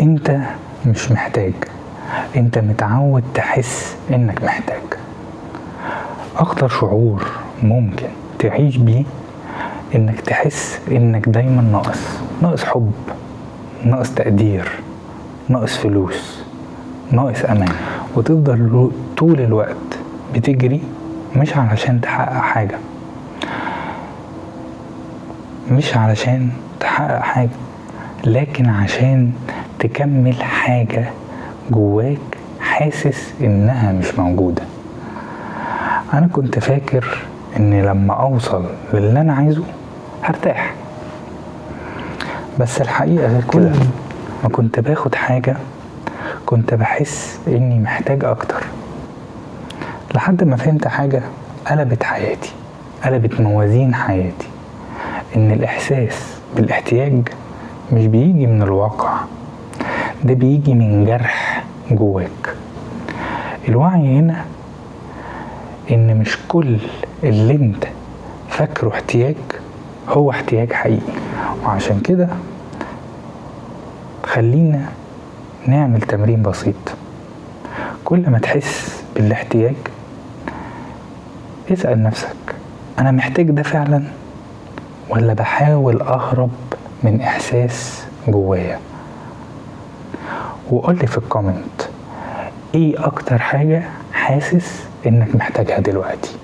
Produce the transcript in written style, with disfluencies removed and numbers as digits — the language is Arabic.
انت مش محتاج، انت متعود تحس انك محتاج. اخطر شعور ممكن تعيش بيه انك تحس انك دايما ناقص حب، ناقص تقدير، ناقص فلوس، ناقص امان، وتفضل طول الوقت بتجري مش علشان تحقق حاجة، مش علشان تحقق حاجة، لكن عشان تكمل حاجة جواك حاسس انها مش موجودة. انا كنت فاكر ان لما اوصل للي انا عايزه هرتاح، بس الحقيقة غير كده. ما كنت باخد حاجة كنت بحس اني محتاج اكتر، لحد ما فهمت حاجة قلبت حياتي، قلبت موازين حياتي، ان الاحساس بالاحتياج مش بيجي من الواقع، ده بيجي من جرح جواك. الوعي هنا ان مش كل اللي انت فاكره احتياج هو احتياج حقيقي. وعشان كده خلينا نعمل تمرين بسيط. كل ما تحس بالاحتياج اسأل نفسك، انا محتاج ده فعلا ولا بحاول اهرب من احساس جوايا؟ وقولي في الكومنت ايه اكتر حاجة حاسس انك محتاجها دلوقتي.